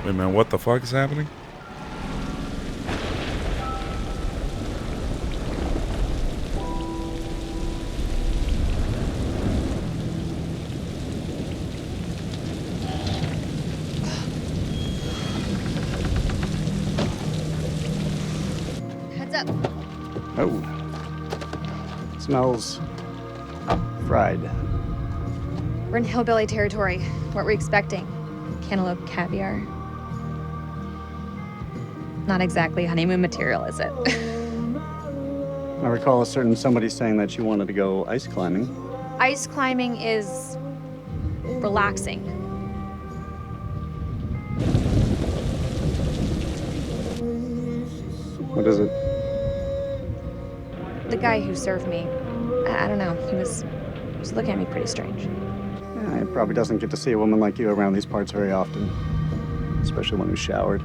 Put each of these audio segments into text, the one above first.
Wait a minute, what the fuck is happening? Heads up. Oh. Smells fried. We're in hillbilly territory. What were we expecting? Cantaloupe caviar? Not exactly honeymoon material, is it? I recall a certain somebody saying that she wanted to go ice climbing. Ice climbing is relaxing. What is it? The guy who served me, I don't know, he was looking at me pretty strange. Yeah, he probably doesn't get to see a woman like you around these parts very often. Especially one who's showered.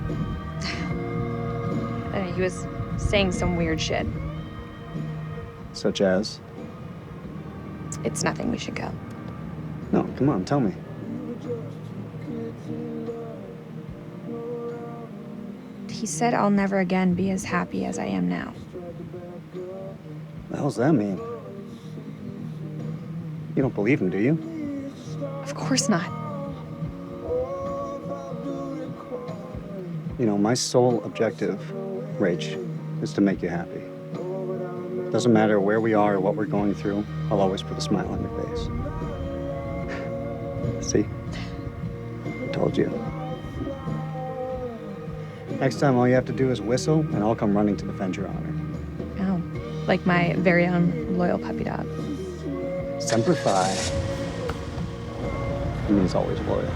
He was saying some weird shit. Such as? It's nothing, we should go. No, come on, tell me. He said I'll never again be as happy as I am now. What the hell's that mean? You don't believe him, do you? Of course not. You know, my sole objective, Rach, is to make you happy. Doesn't matter where we are or what we're going through, I'll always put a smile on your face. See? I told you. Next time, all you have to do is whistle, and I'll come running to defend your honor. Oh, like my very own loyal puppy dog. Semper Fi. It means always loyal.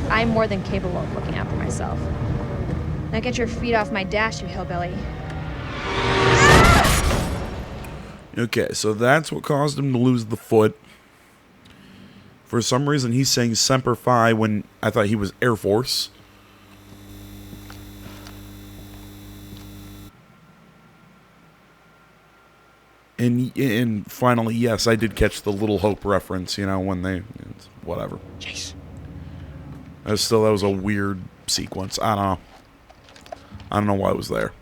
I'm more than capable of looking out for myself. Now get your feet off my dash, you hillbilly. Okay, so that's what caused him to lose the foot. For some reason, he's saying Semper Fi when I thought he was Air Force. And finally, yes, I did catch the Little Hope reference, you know, when they... whatever. Jeez. That was a weird sequence. I don't know why it was there.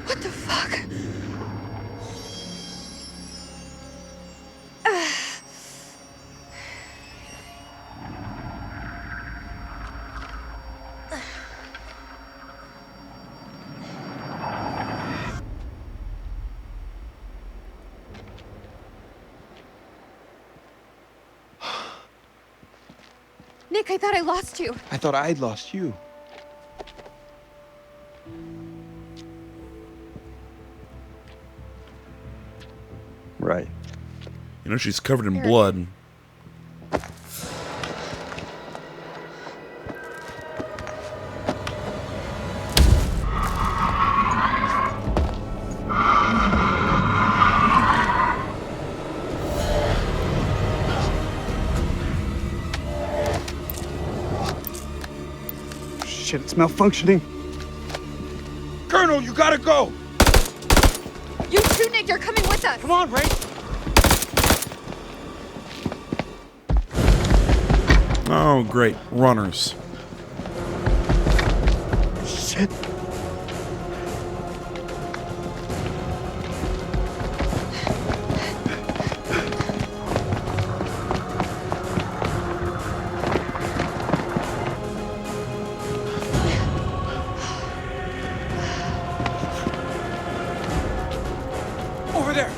What the fuck? Nick, I thought I lost you. I thought I'd lost you. Right. You know, she's covered in blood. Shit, it's malfunctioning. Colonel, you gotta go! You too, Nick, you're coming with us. Come on, Ray. Oh, great. Runners. Shit. Over there!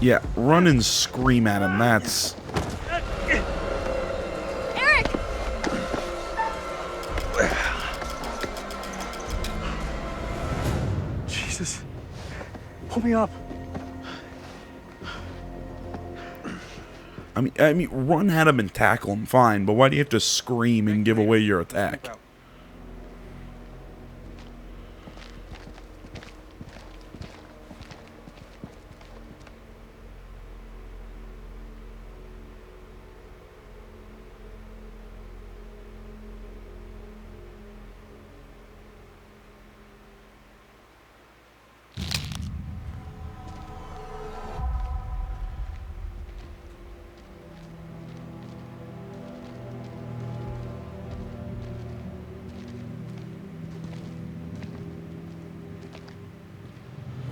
Yeah, run and scream at him. That's... Eric! Jesus. Pull me up. I mean, run at him and tackle him, fine. But why do you have to scream and give away your attack?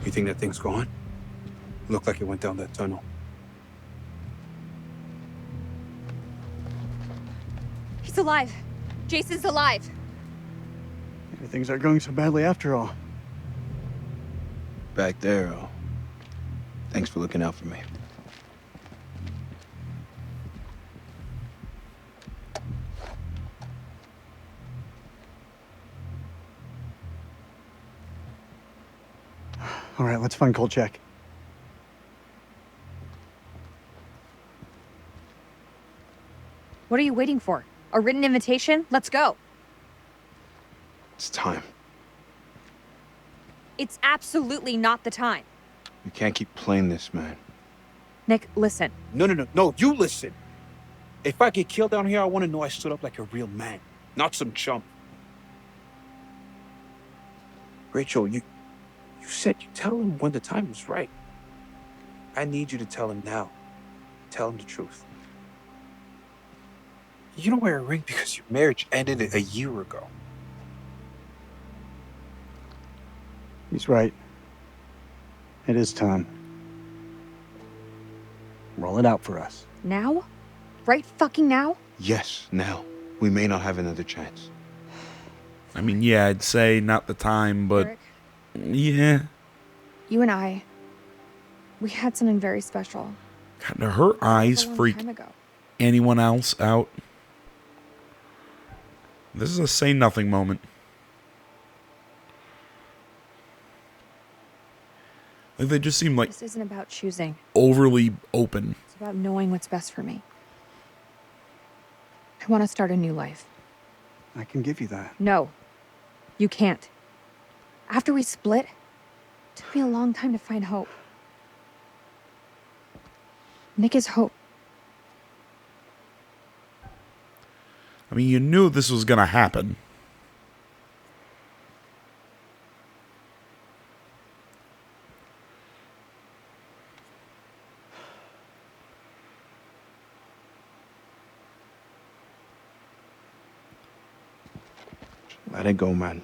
You think that thing's gone? Looked like it went down that tunnel. He's alive. Jason's alive. Maybe things aren't going so badly after all. Back there, thanks for looking out for me. All right, let's find Kolchak. What are you waiting for? A written invitation? Let's go. It's time. It's absolutely not the time. You can't keep playing this, man. Nick, listen. No, you listen. If I get killed down here, I want to know I stood up like a real man, not some chump. Rachel, you said you tell him when the time was right. I need you to tell him now. Tell him the truth. You don't wear a ring because your marriage ended a year ago. He's right. It is time. Roll it out for us. Now? Right fucking now? Yes, now. We may not have another chance. I mean, yeah, I'd say not the time, but... Eric, Yeah. you and I, we had something very special. God, do her eyes A long freak time ago. anyone else out? This is a say nothing moment. Like, they just seem like This isn't about choosing. overly open. It's about knowing what's best for me. I want to start a new life. I can give you that. No, you can't. After we split, it took me a long time to find hope. Nick is hope. I mean, you knew this was gonna happen. Let it go, man.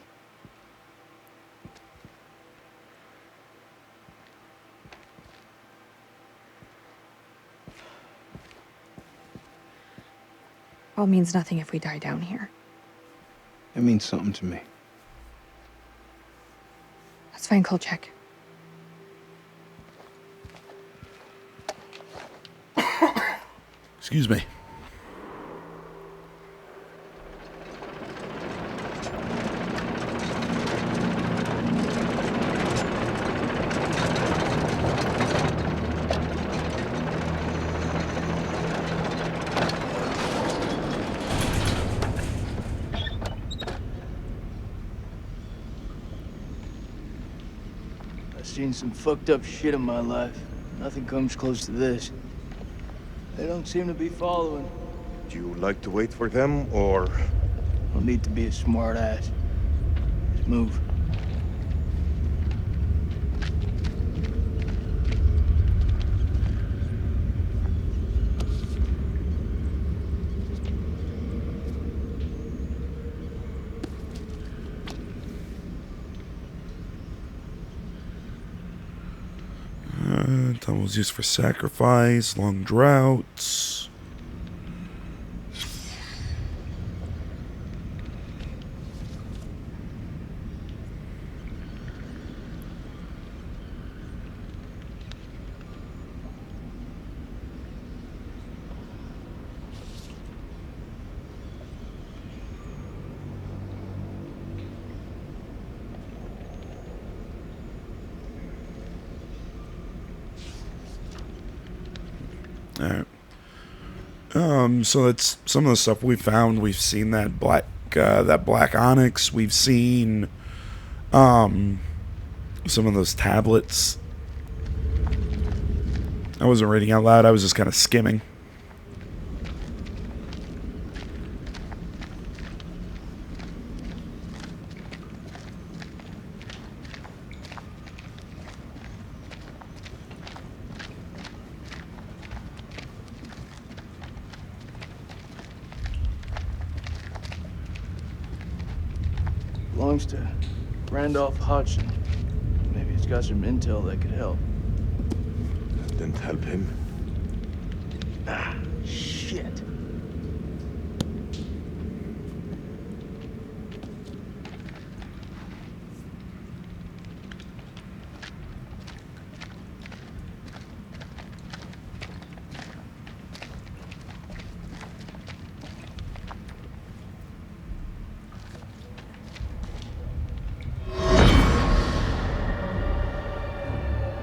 All means nothing if we die down here. It means something to me. Let's find Kolchak. Excuse me. I've seen some fucked up shit in my life. Nothing comes close to this. They don't seem to be following. Do you like to wait for them, or...? Don't need to be a smart ass. Just move. Tunnels used for sacrifice, long droughts. So that's some of the stuff we found. We've seen that black onyx. We've seen some of those tablets. I wasn't reading out loud. I was just kind of skimming. Belongs to Randolph Hodgson. Maybe he's got some intel that could help. That didn't help him. Ah, shit.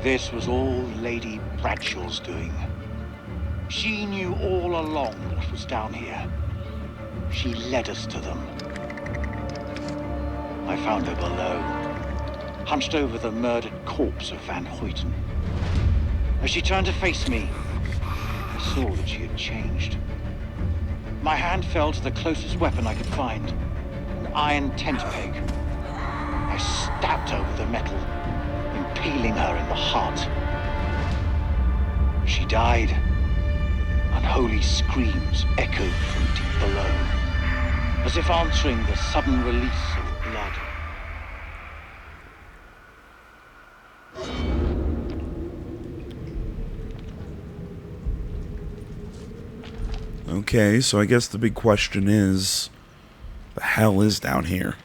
This was all Lady Bradshaw's doing. She knew all along what was down here. She led us to them. I found her below, hunched over the murdered corpse of Van Hoyten. As she turned to face me, I saw that she had changed. My hand fell to the closest weapon I could find, an iron tent peg. I stabbed her with the metal, impaling her in the heart. She died. Unholy screams echoed from deep below, as if answering the sudden release of blood. Okay, so I guess the big question is, the hell is down here?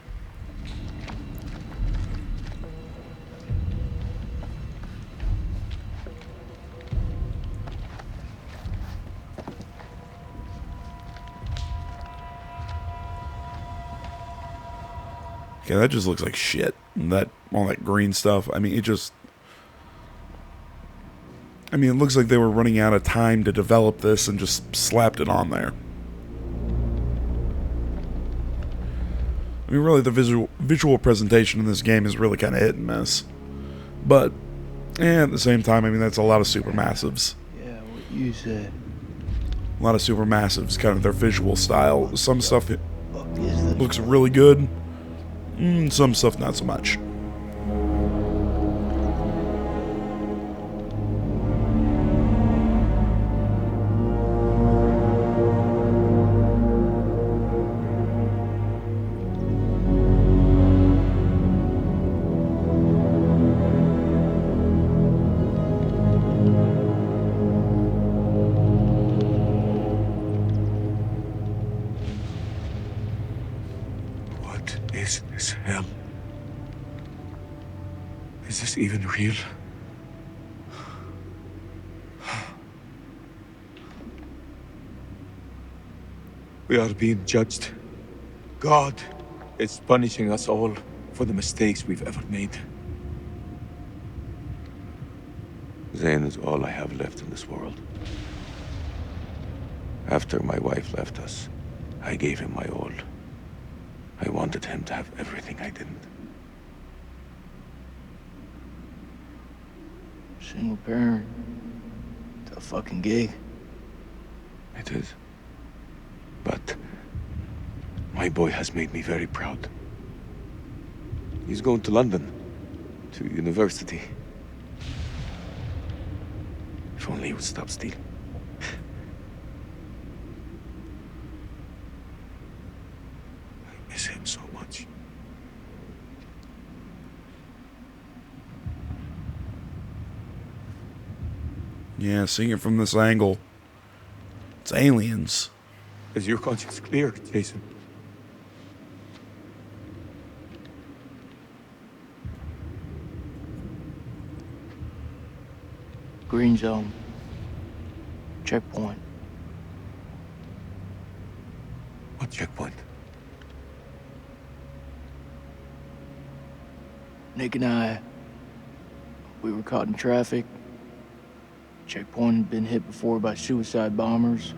Okay, that just looks like shit. That all that green stuff. I mean, it looks like they were running out of time to develop this and just slapped it on there. I mean, really, the visual presentation in this game is really kind of hit and miss. But, at the same time, I mean, that's a lot of supermassives. Yeah, what you said. A lot of supermassives, kind of their visual style. Some stuff Fuck is the looks really good. Some stuff not so much. What is this hell? Is this even real? We are being judged. God is punishing us all for the mistakes we've ever made. Zane is all I have left in this world. After my wife left us, I gave him my all. I wanted him to have everything I didn't. single parent? Tough fucking gig. It is. But my boy has made me very proud. He's going to London, to university. If only he would stop stealing. I miss him so much. Yeah, seeing it from this angle, it's aliens. Is your conscience clear, Jason? Green zone. Checkpoint. What checkpoint? Nick and I, we were caught in traffic. Checkpoint had been hit before by suicide bombers.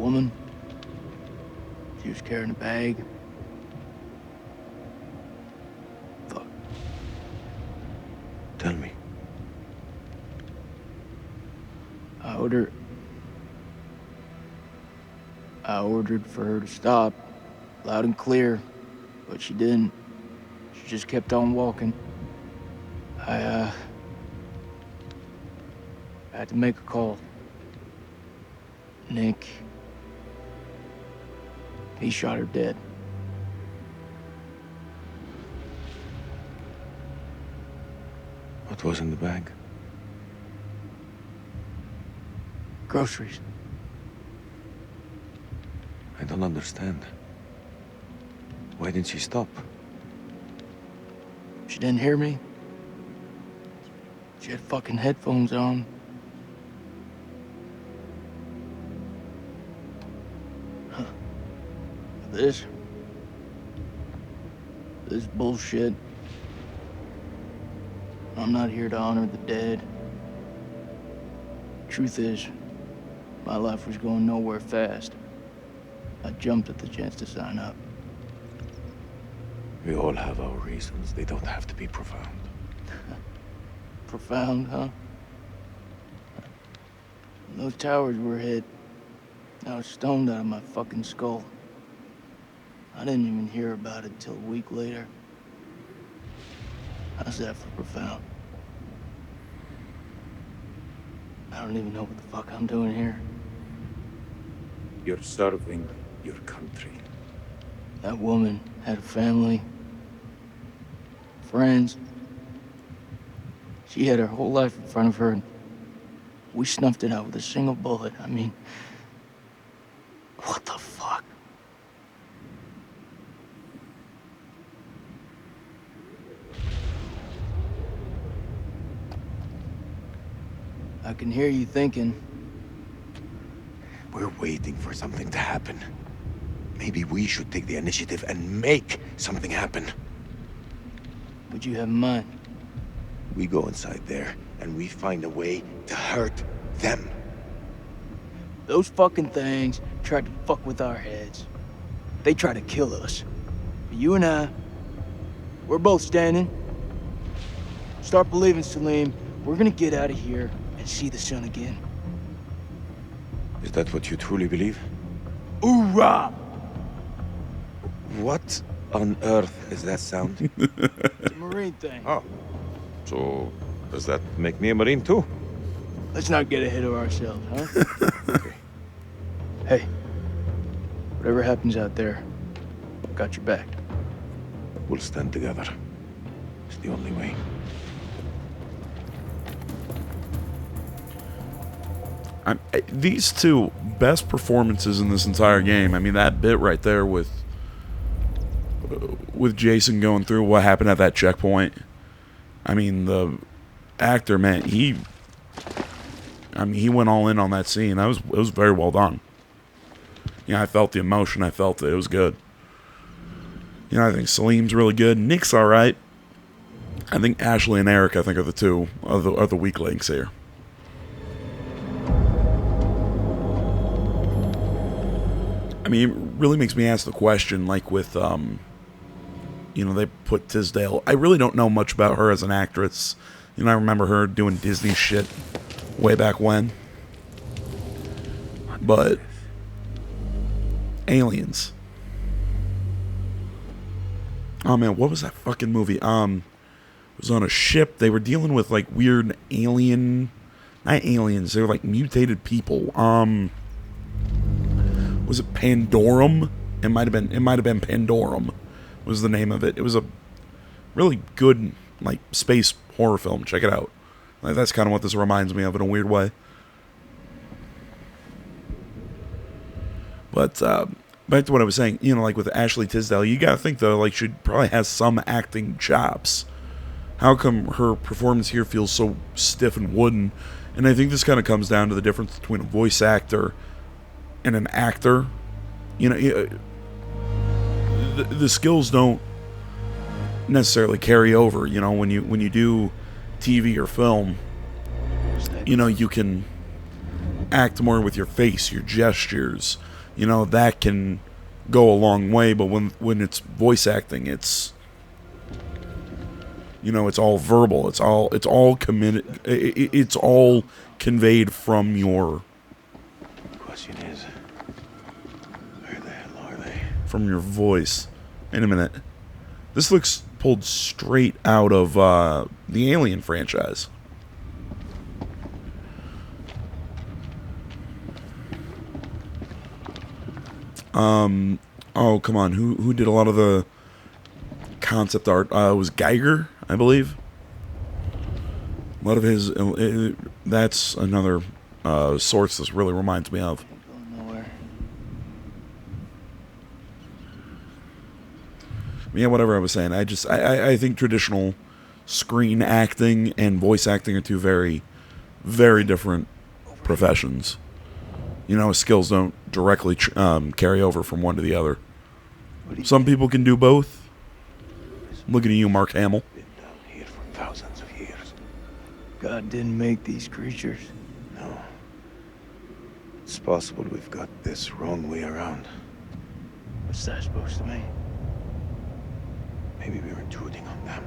woman. She was carrying a bag. Fuck. Tell me. I ordered for her to stop, loud and clear, but she didn't. She just kept on walking. I had to make a call. Nick, he shot her dead. What was in the bag? Groceries. I don't understand. Why didn't she stop? She didn't hear me. She had fucking headphones on. Huh. This bullshit. I'm not here to honor the dead. Truth is, my life was going nowhere fast. I jumped at the chance to sign up. We all have our reasons. They don't have to be profound. Profound, huh? When those towers were hit, I was stoned out of my fucking skull. I didn't even hear about it till a week later. How's that for profound? I don't even know what the fuck I'm doing here. You're serving your country. That woman had a family, friends. She had her whole life in front of her, and we snuffed it out with a single bullet. I mean, what the fuck? I can hear you thinking. We're waiting for something to happen. Maybe we should take the initiative and make something happen. What'd you have in mind? We go inside there and we find a way to hurt them. Those fucking things tried to fuck with our heads. They tried to kill us. But you and I, we're both standing. Start believing, Salim. We're gonna get out of here and see the sun again. Is that what you truly believe? Hoorah! What on earth is that sound? It's a Marine thing. Oh. So, does that make me a Marine too? Let's not get ahead of ourselves, huh? Okay. Hey, whatever happens out there, I've got your back. We'll stand together. It's the only way. These two best performances in this entire game. I mean, that bit right there with Jason going through what happened at that checkpoint. I mean, the actor, man, he went all in on that scene. It was very well done. You know, I felt the emotion. I felt it. It was good. You know, I think Salim's really good. Nick's all right. I think Ashley and Eric, I think, are the two are the weak links here. I mean, it really makes me ask the question, like with, you know, they put Tisdale. I really don't know much about her as an actress. You know, I remember her doing Disney shit way back when. But Aliens. Oh man, what was that fucking movie? It was on a ship. They were dealing with like weird alien, not aliens. They were like mutated people. Was it Pandorum? It might have been Pandorum was the name of it. It was a really good like space horror film. Check it out. Like, that's kind of what this reminds me of in a weird way. But back to what I was saying, you know, like with Ashley Tisdale, you gotta think though, like she probably has some acting chops. How come her performance here feels so stiff and wooden? And I think this kind of comes down to the difference between a voice actor and an actor. You know, the skills don't necessarily carry over. You know, when you do TV or film, you know, you can act more with your face, your gestures, you know, that can go a long way. But when it's voice acting, it's, you know, it's all verbal. It's all committed. It's all conveyed from your. The question is, where the hell are they? From your voice. Wait a minute. This looks pulled straight out of the Alien franchise. Oh, come on. Who did a lot of the concept art? It was Geiger, I believe. A lot of his... that's another source this really reminds me of. Yeah, whatever I was saying. I think traditional screen acting and voice acting are two very, very different professions. You know, skills don't directly carry over from one to the other. Some people can do both. Looking at you, Mark Hamill. Been down here for thousands of years. God didn't make these creatures. No. It's possible we've got this wrong way around. What's that supposed to mean? Maybe we're intruding on them.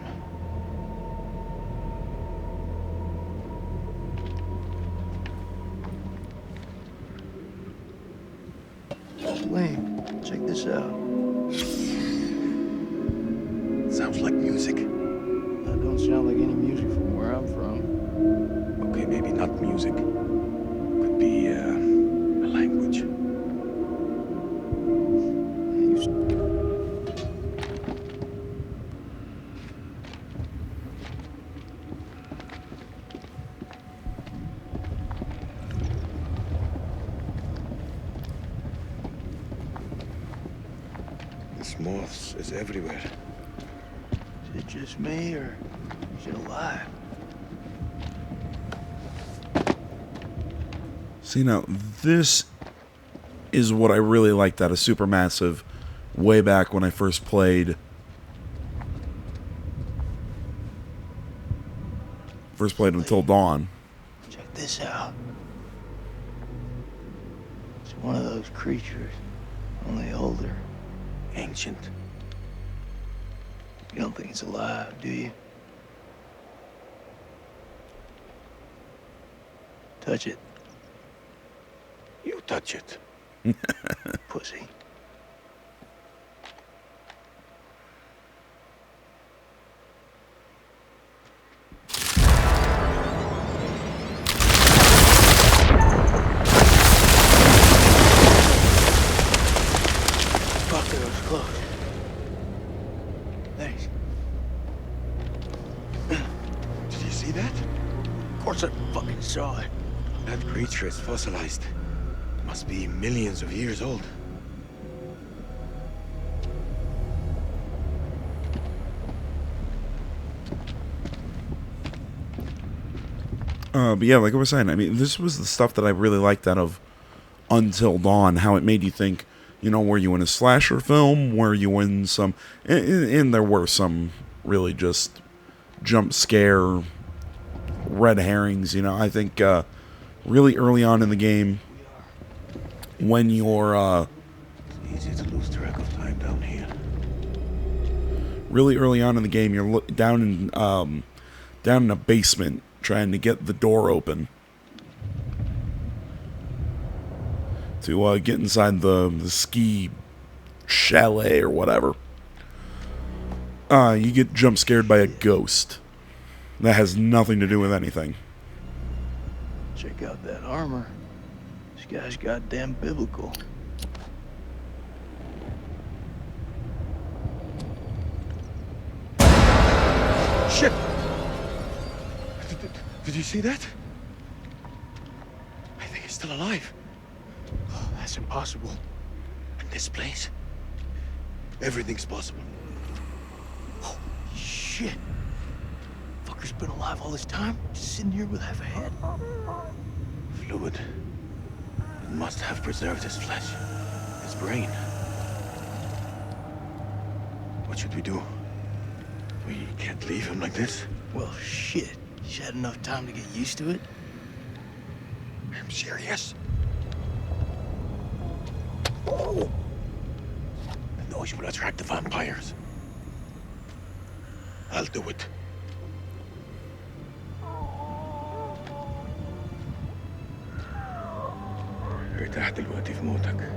Lane, check this out. Sounds like music. That don't sound like any music from where I'm from. Okay, maybe not music. Could be a language. This moths is everywhere. Is it just me, or is it alive? See, now, this is what I really liked out of Supermassive way back when I first played. Until Dawn. Check this out. It's one of those creatures, only older. Ancient. You don't think it's alive, do you? Touch it, You touch it. pussy. Fuck, that was close. Thanks. Did you see that? Of course I fucking saw it. That creature is fossilized. Must be millions of years old. But yeah, like I was saying, I mean, this was the stuff that I really liked out of Until Dawn. How it made you think, you know, were you in a slasher film? Were you in some... And there were some really just jump scare red herrings, you know. I think really early on in the game, when you're... It's easy to lose track of time down here. Really early on in the game, you're down in a basement trying to get the door open to get inside the ski chalet or whatever. You get jump scared by a ghost. That has nothing to do with anything. Check out that armor. This guy's goddamn biblical. Shit! Did you see that? I think he's still alive. Oh, that's impossible. In this place, everything's possible. Oh, shit. Fucker's been alive all this time, just sitting here with half a head. Fluid. It must have preserved his flesh, his brain. What should we do? We can't leave him like this. Well, shit. He's had enough time to get used to it. I'm serious. The noise will attract the vampires. I'll do it. ارتاح دلوقتي في موتك.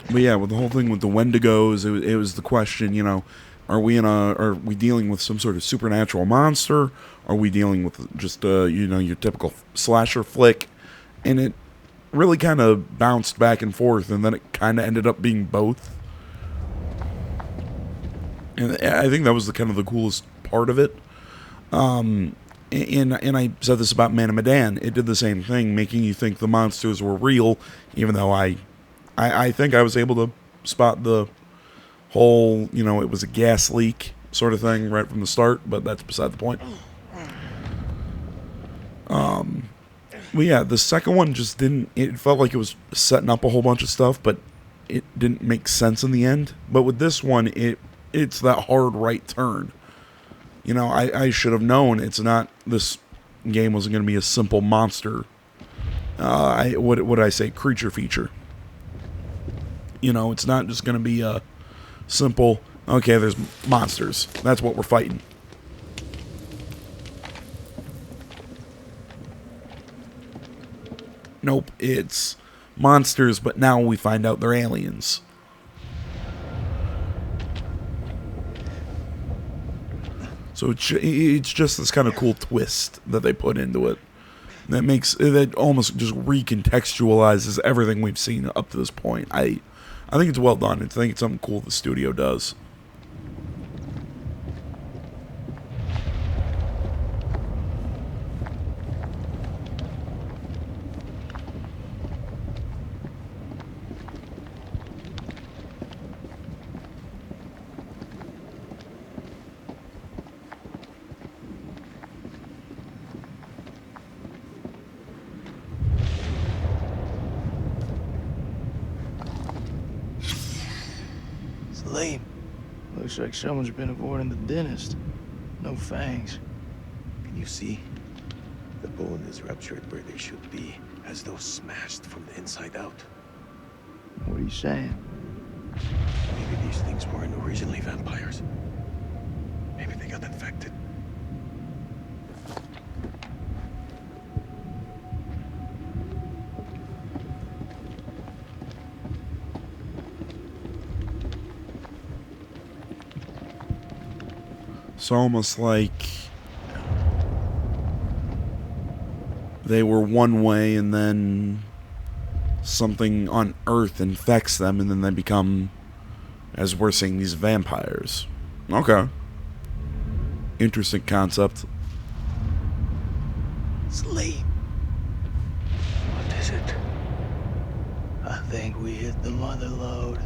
But yeah, with the whole thing with the Wendigos, it was the question, are we dealing with some sort of supernatural monster? Are we dealing with just your typical slasher flick? And it really kind of bounced back and forth, and then it kind of ended up being both. And I think that was the coolest part of it. And I said this about Man of Medan. It did the same thing, making you think the monsters were real, even though I think I was able to spot the whole, it was a gas leak sort of thing right from the start, but that's beside the point. But yeah, the second one just it felt like it was setting up a whole bunch of stuff, but it didn't make sense in the end. But with this one, it's that hard right turn. I should have known this game wasn't going to be a simple monster. What did I say? Creature feature. It's not just going to be a simple, okay, there's monsters. That's what we're fighting. Nope, it's monsters, but now we find out they're aliens. So it's just this kind of cool twist that they put into it. That almost just recontextualizes everything we've seen up to this point. I think it's well done. I think it's something cool the studio does. Lame. Looks like someone's been avoiding the dentist. No fangs. Can you see? The bone is ruptured where they should be, as though smashed from the inside out. What are you saying? Maybe these things weren't originally vampires. Maybe they got infected. It's almost like they were one way and then something on Earth infects them and then they become, as we're seeing, these vampires. Okay. Interesting concept. Sleep. What is it? I think we hit the mother lode.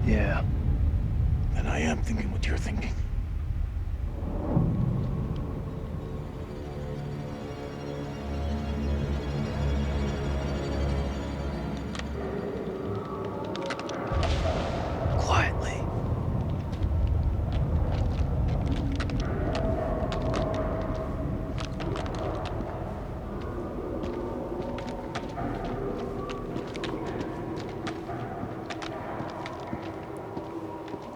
Yeah. And I am thinking what you're thinking. Quietly.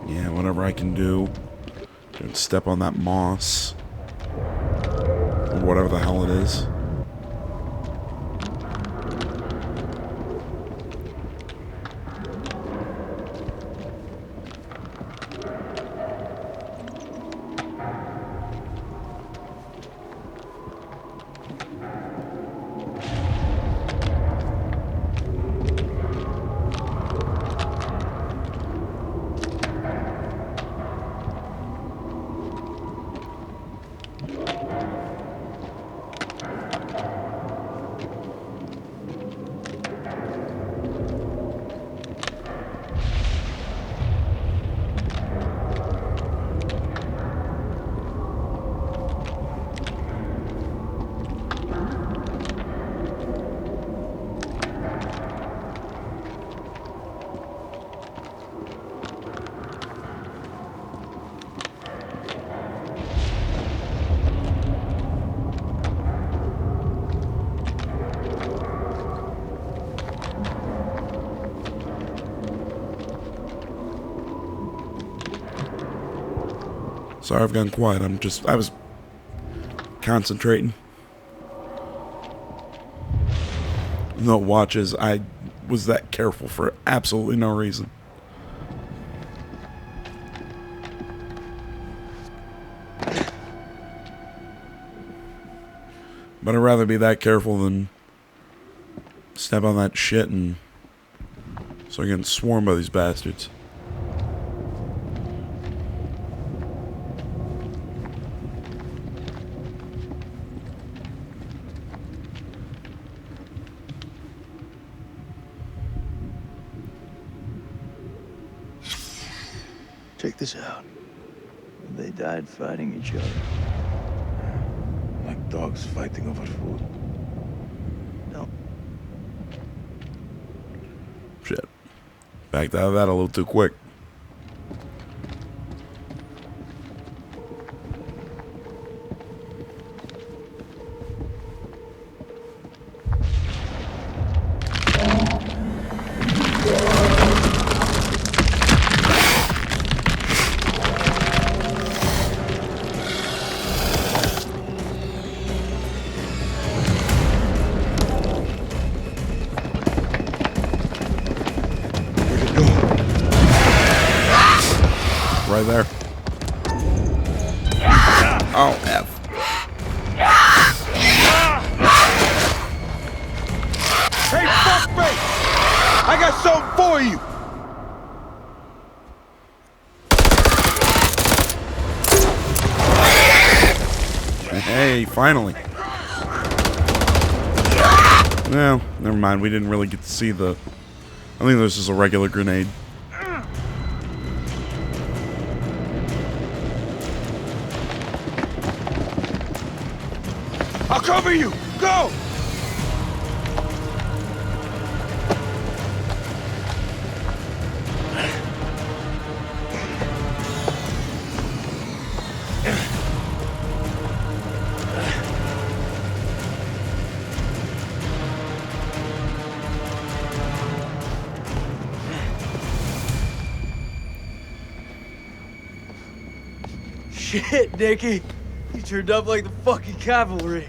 Yeah, whatever I can do. Don't step on that moss. Or whatever the hell it is. Sorry I've gone quiet. I was concentrating. No watches. I was that careful for absolutely no reason. But I'd rather be that careful than step on that shit and start getting swarmed by these bastards. Check this out. They died fighting each other. Like dogs fighting over food. No. Shit. Backed out of that a little too quick. Right there. Oh, F. Hey, fuckface! I got something for you! Hey, finally. No, never mind. We didn't really get to see the... I think this is a regular grenade. I'll cover you! Go! Shit, Dickie. You turned up like the fucking cavalry.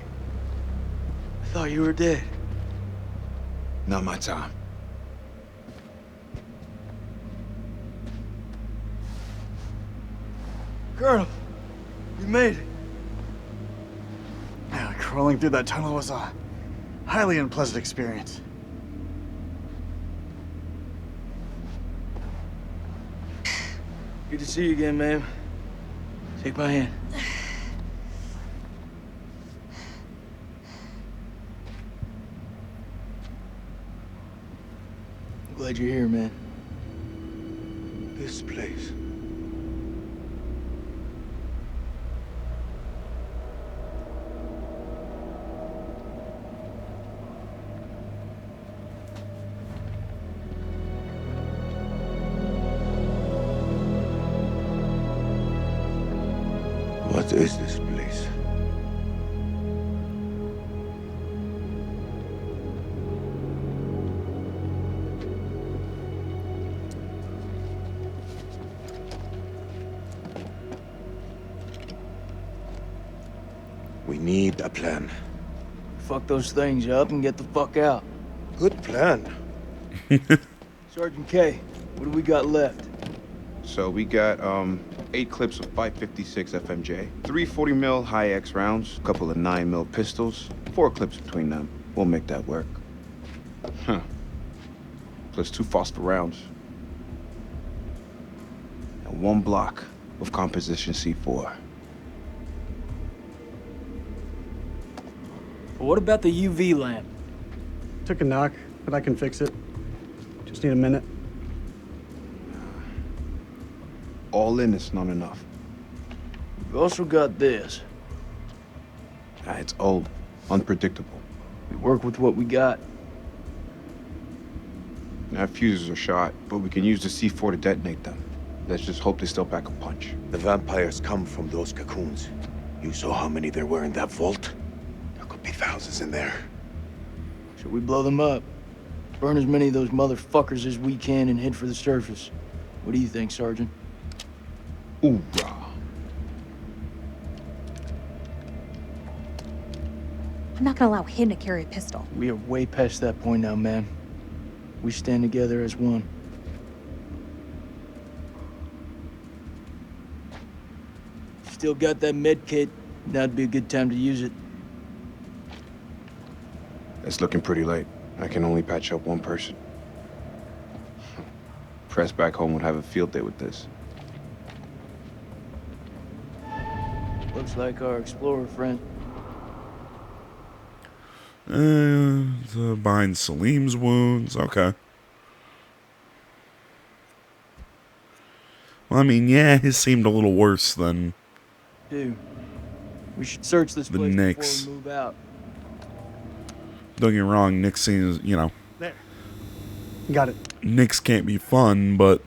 I thought you were dead. Not my time. Colonel, you made it. Yeah, crawling through that tunnel was a highly unpleasant experience. Good to see you again, ma'am. Take my hand. I'm glad you're here, man. This place. What is this place? We need a plan. Fuck those things up and get the fuck out. Good plan. Sergeant K, what do we got left? So we got 8 clips of 556 FMJ, 3 40 mil high X rounds, a couple of 9 mil pistols, 4 clips between them. We'll make that work. Huh. Plus 2 phosphor rounds. And 1 block of composition C4. But what about the UV lamp? Took a knock, but I can fix it. Just need a minute. All in is not enough. We've also got this. It's old, unpredictable. We work with what we got. Our fuses are shot, but we can use the C4 to detonate them. Let's just hope they still pack a punch. The vampires come from those cocoons. You saw how many there were in that vault? There could be thousands in there. Should we blow them up? Burn as many of those motherfuckers as we can and head for the surface. What do you think, Sergeant? Hoorah. I'm not gonna allow him to carry a pistol. We are way past that point now, man. We stand together as one. Still got that med kit. Now'd be a good time to use it. It's looking pretty late. I can only patch up one person. Press back home would have a field day with this. Looks like our explorer friend. Behind Salim's wounds. Okay. Well, I mean, yeah, his seemed a little worse than Dude, we should search this the place Knicks. before we move out. Don't get me wrong, Nick seems, There. Got it. Knicks can't be fun, but